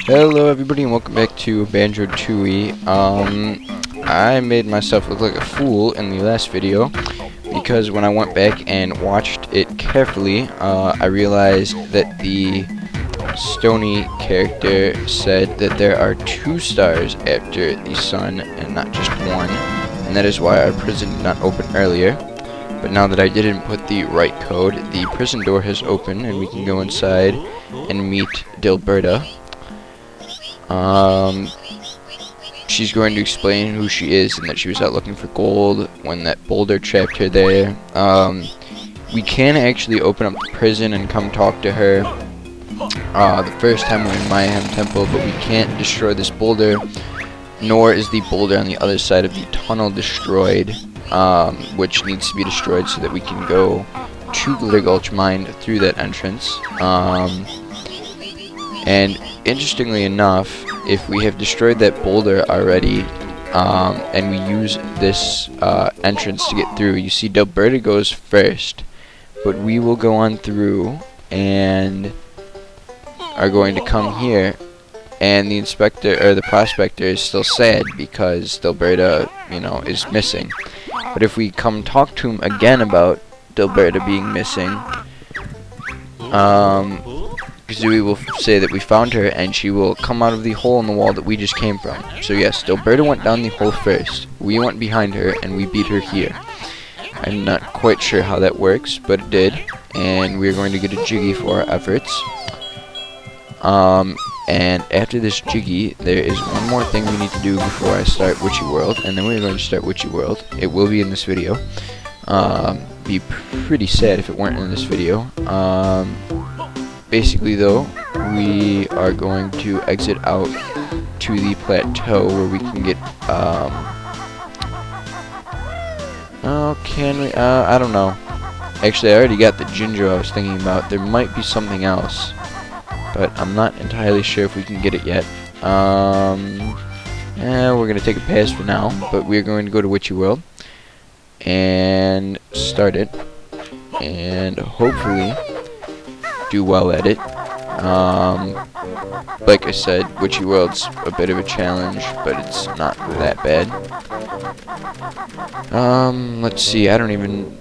Hello everybody and welcome back to Banjo-Tooie. I made myself look like a fool in the last video because when I went back and watched it carefully, I realized that the Stony character said that there are 2 stars after the sun and not just 1, and that is why our prison did not open earlier. But now that I didn't put the right code, the prison door has opened and we can go inside and meet Dilberta. She's going to explain who she is and that she was out looking for gold when that boulder trapped her there. We can actually open up the prison and come talk to her the first time we're in Mayhem Temple, but we can't destroy this boulder, nor is the boulder on the other side of the tunnel destroyed, which needs to be destroyed so that we can go to Glitter Gulch Mine through that entrance. And interestingly enough, if we have destroyed that boulder already, and we use this entrance to get through, you see Dilberta goes first, but we will go on through and are going to come here, and the inspector, or the prospector, is still sad because Dilberta, is missing. But if we come talk to him again about Dilberta being missing, Kazooie will say that we found her, and she will come out of the hole in the wall that we just came from. So yes, Dilberta went down the hole first. We went behind her, and we beat her here. I'm not quite sure how that works, but it did. And we're going to get a Jiggy for our efforts. And after this Jiggy, there is one more thing we need to do before I start Witchyworld, and then we're going to start Witchyworld. It will be in this video. Be pretty sad if it weren't in this video. Basically though, we are going to exit out to the plateau where we can get, oh, can we, I don't know. Actually, I already got the ginger I was thinking about. There might be something else, but I'm not entirely sure if we can get it yet. We're going to take a pass for now, but we're going to go to Witchyworld and start it, and hopefully do well at it. Like I said, Witchyworld's a bit of a challenge, but it's not that bad. Let's see, I don't even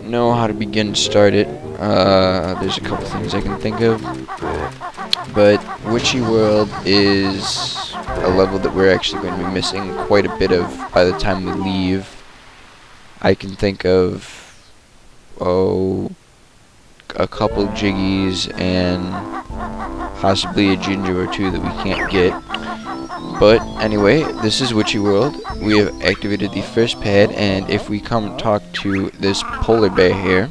know how to begin to start it. There's a couple things I can think of, but Witchyworld is a level that we're actually going to be missing quite a bit of by the time we leave. I can think of, a couple Jiggies and possibly a ginger or 2 that we can't get. But anyway, this is Witchyworld. We have activated the first pad, and if we come talk to this polar bear here,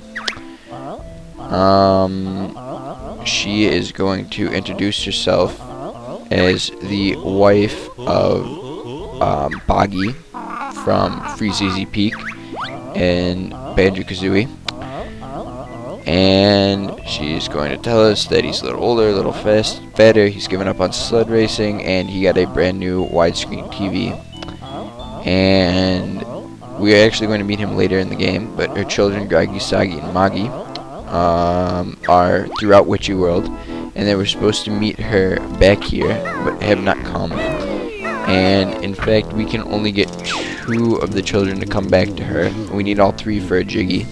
she is going to introduce herself as the wife of Boggy from Freezeezy Peak and Banjo-Kazooie. And she's going to tell us that he's a little older, a little fatter, he's given up on sled racing, and he got a brand new widescreen TV. And we're actually going to meet him later in the game, but her children, Groggy, Soggy, and Moggy, are throughout Witchyworld, and they were supposed to meet her back here, but have not come. And in fact, we can only get 2 of the children to come back to her. We need all 3 for a Jiggy.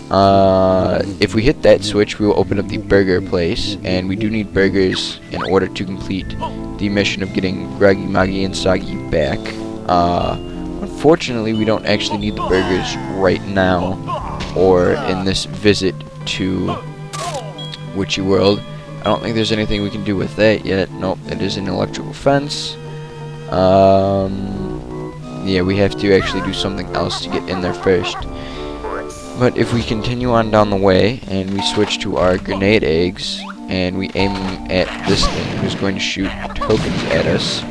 If we hit that switch, we will open up the burger place, and we do need burgers in order to complete the mission of getting Groggy, Moggy, and Soggy back. Unfortunately, we don't actually need the burgers right now, or in this visit to Witchyworld. I don't think there's anything we can do with that yet. Nope, it is an electrical fence. Yeah, we have to actually do something else to get in there first. But if we continue on down the way, and we switch to our grenade eggs, and we aim at this thing who's going to shoot tokens at us,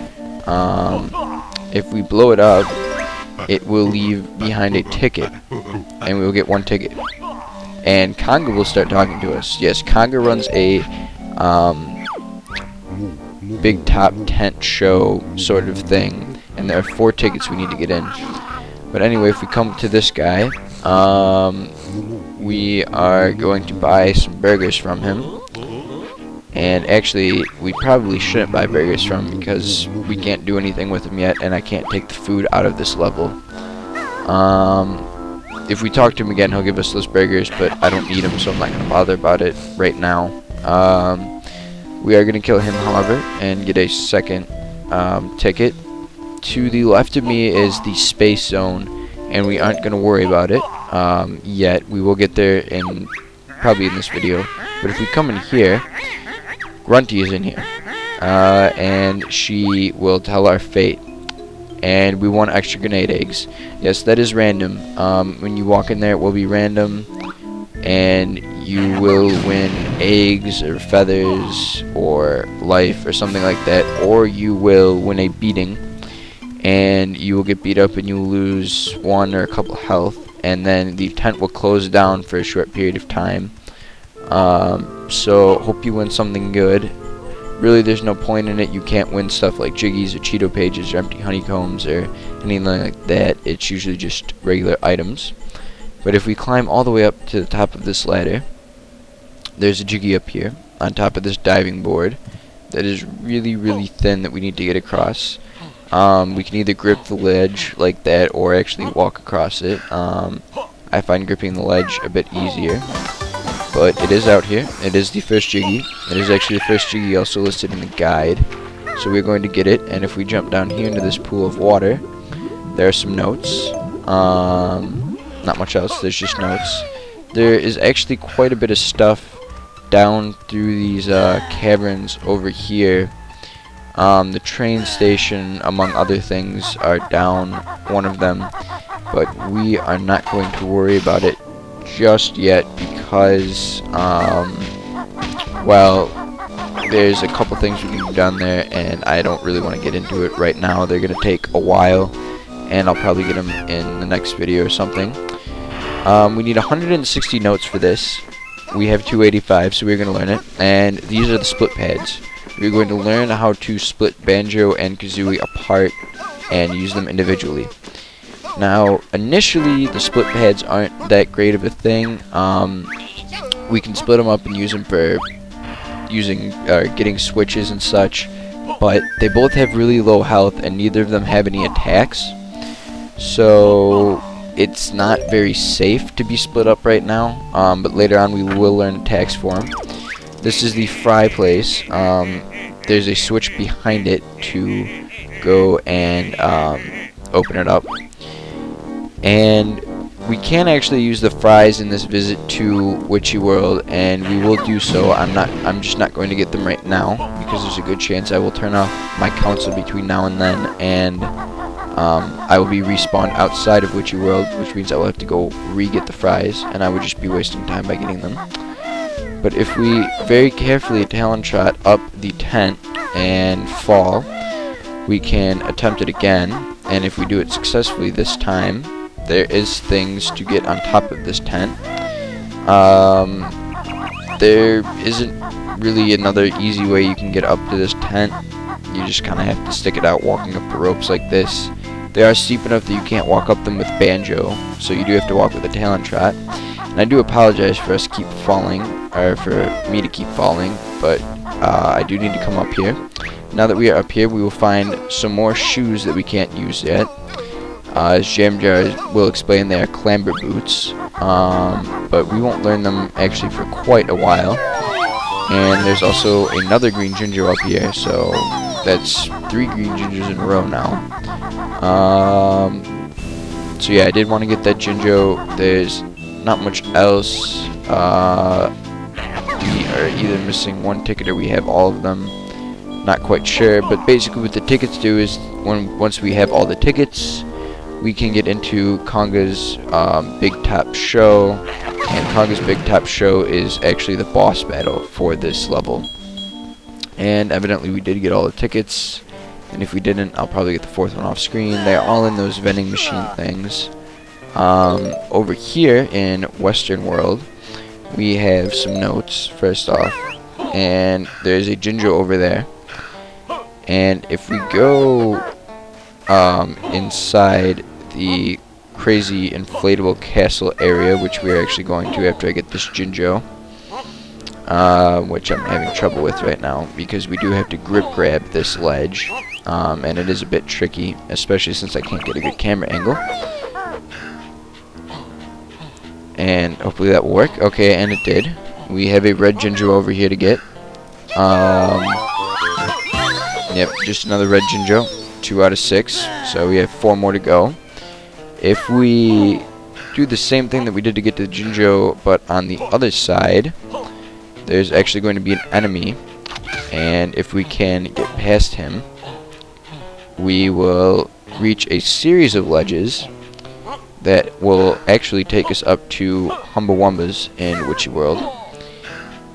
if we blow it up, it will leave behind a ticket, and we will get 1 ticket. And Conga will start talking to us. Yes, Conga runs a big top tent show sort of thing, and there are 4 tickets we need to get in. But anyway, if we come to this guy, we are going to buy some burgers from him, And actually, we probably shouldn't buy burgers from him because we can't do anything with them yet, and I can't take the food out of this level. If we talk to him again, he'll give us those burgers, but I don't need them, so I'm not going to bother about it right now. We are going to kill him, however, and get a second ticket. To the left of me is the space zone, and we aren't going to worry about it yet. We will get there probably in this video. But if we come in here, Grunty is in here, and she will tell our fate. And we want extra grenade eggs. Yes, that is random. When you walk in there, it will be random, and you will win eggs or feathers or life or something like that, or you will win a beating, and you will get beat up and you will lose 1 or a couple health, and then the tent will close down for a short period of time. So hope you win something good. Really, there's no point in it. You can't win stuff like jiggies or Cheeto pages or empty honeycombs or anything like that. It's usually just regular items. But if we climb all the way up to the top of this ladder, there's a jiggy up here on top of this diving board that is really, really thin that we need to get across. We can either grip the ledge like that or actually walk across it. I find gripping the ledge a bit easier. But it is out here. It is the first jiggy. It is actually the first jiggy also listed in the guide. So we're going to get it. And if we jump down here into this pool of water, there are some notes. Not much else. There's just notes. There is actually quite a bit of stuff down through these caverns over here. The train station, among other things, are down one of them. But we are not going to worry about it just yet because, well, there's a couple things we can do down there, and I don't really want to get into it right now. They're going to take a while, and I'll probably get them in the next video or something. We need 160 notes for this. We have 285, so we're going to learn it. And these are the split pads. We're going to learn how to split Banjo and Kazooie apart and use them individually. Now, initially, the split pads aren't that great of a thing. We can split them up and use them for getting switches and such, but they both have really low health, and neither of them have any attacks. So it's not very safe to be split up right now. But later on, we will learn attacks for them. This is the fry place. There's a switch behind it to go and open it up. And we can actually use the fries in this visit to Witchyworld, and we will do so. I'm just not going to get them right now because there's a good chance I will turn off my console between now and then, and I will be respawned outside of Witchyworld, which means I will have to go re-get the fries, and I would just be wasting time by getting them. But if we very carefully talent shot up the tent and fall, we can attempt it again, and if we do it successfully this time, there is things to get on top of this tent. There isn't really another easy way you can get up to this tent. You just kind of have to stick it out walking up the ropes like this. They are steep enough that you can't walk up them with Banjo, so you do have to walk with a talent shot. And I do apologize for us keep falling, or for me to keep falling, but I do need to come up here. Now that we are up here, we will find some more shoes that we can't use yet. As Jam Jar will explain, they are clamber boots, but we won't learn them actually for quite a while. And there's also another green ginger up here, so that's 3 green gingers in a row now. So yeah, I did want to get that Jinjo. There's not much else. We are either missing 1 ticket or we have all of them. Not quite sure, but basically what the tickets do is once we have all the tickets, we can get into Conga's Big Top Show, and Conga's Big Top Show is actually the boss battle for this level. And evidently we did get all the tickets, and if we didn't, I'll probably get the 4th one off screen. They're all in those vending machine things. Over here in Western World, we have some notes, first off, and there's a Jinjo over there. And if we go inside the crazy inflatable castle area, which we are actually going to after I get this Jinjo, which I'm having trouble with right now because we do have to grip grab this ledge, and it is a bit tricky, especially since I can't get a good camera angle. And hopefully that will work. Okay, and it did. We have a red ginger over here to get. Yep, just another red ginger. 2 out of 6. So we have 4 more to go. If we do the same thing that we did to get the ginger, but on the other side, there's actually going to be an enemy. And if we can get past him, we will reach a series of ledges that will actually take us up to Humblewumbas in Witchyworld.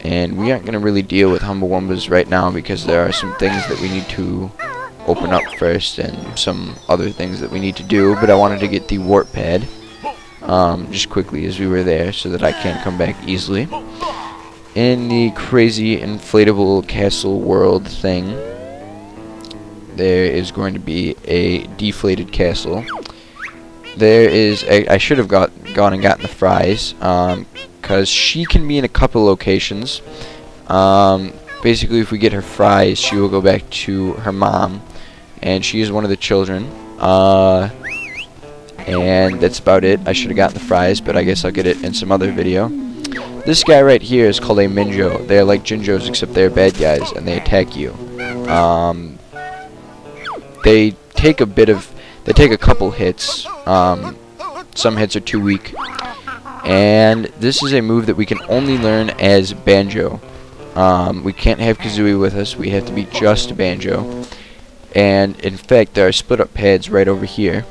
And we aren't going to really deal with Humblewumbas right now because there are some things that we need to open up first and some other things that we need to do. But I wanted to get the warp pad just quickly as we were there so that I can come back easily. In the crazy inflatable castle world thing, there is going to be a deflated castle. There is I should have gone and gotten the fries, because she can be in a couple locations. Basically, if we get her fries, she will go back to her mom, and she is one of the children. And that's about it. I should have gotten the fries, but I guess I'll get it in some other video. This guy right here is called a Minjo. They're like Jinjos, except they're bad guys, and they attack you. They take a couple hits. Some hits are too weak. And this is a move that we can only learn as Banjo. We can't have Kazooie with us. We have to be just Banjo. And in fact, there are split up pads right over here.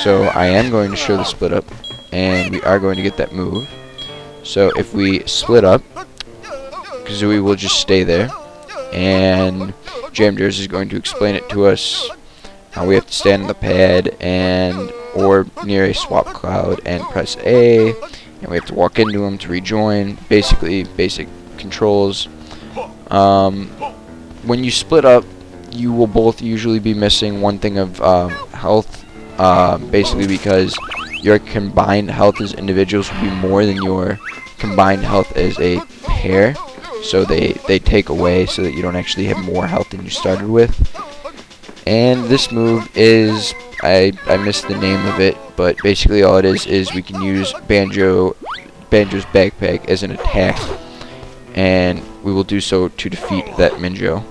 So I am going to show the split up, and we are going to get that move. So if we split up, Kazooie will just stay there, and Jamders is going to explain it to us. We have to stand on the pad or near a swap cloud and press A, and we have to walk into them to rejoin. Basically, basic controls. When you split up, you will both usually be missing one thing of health, basically because your combined health as individuals will be more than your combined health as a pair. So they take away so that you don't actually have more health than you started with. And this move is, I missed the name of it, but basically all it is we can use Banjo's backpack as an attack, and we will do so to defeat that Minjo.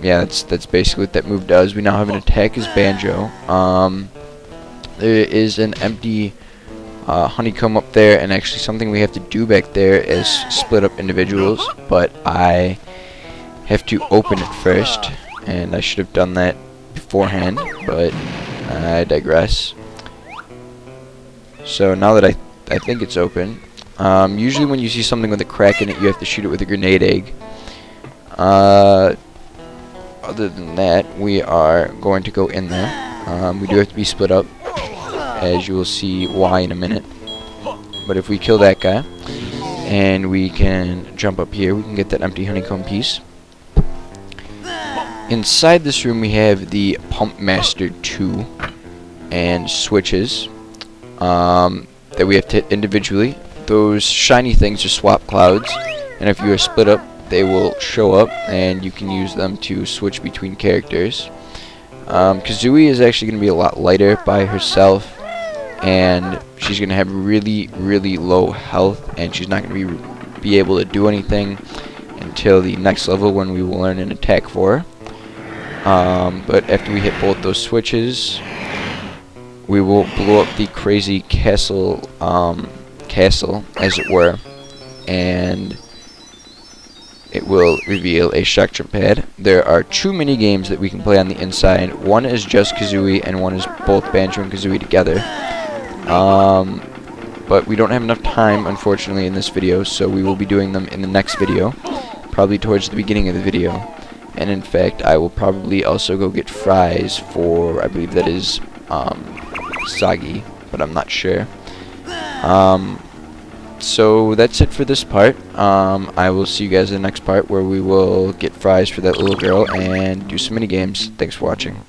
Yeah, that's basically what that move does. We now have an attack as Banjo. There is an empty honeycomb up there, and actually something we have to do back there is split up individuals, but I have to open it first, and I should have done that beforehand, but I digress. So now that I think it's open, usually when you see something with a crack in it, you have to shoot it with a grenade egg. Other than that, we are going to go in there. We do have to be split up, as you will see why in a minute. But if we kill that guy, and we can jump up here, we can get that empty honeycomb piece. Inside this room we have the Pump Master 2 and switches that we have to hit individually. Those shiny things are swap clouds, and if you are split up, they will show up, and you can use them to switch between characters. Kazooie is actually going to be a lot lighter by herself, and she's going to have really, really low health, and she's not going to be able to do anything until the next level when we will learn an attack for her. But after we hit both those switches, we will blow up the crazy castle, as it were, and it will reveal a shock jump pad. There are 2 mini games that we can play on the inside. One is just Kazooie, and one is both Banjo and Kazooie together. But we don't have enough time, unfortunately, in this video, so we will be doing them in the next video, probably towards the beginning of the video. And in fact, I will probably also go get fries for, I believe that is Soggy, but I'm not sure. So that's it for this part. I will see you guys in the next part where we will get fries for that little girl and do some mini games. Thanks for watching.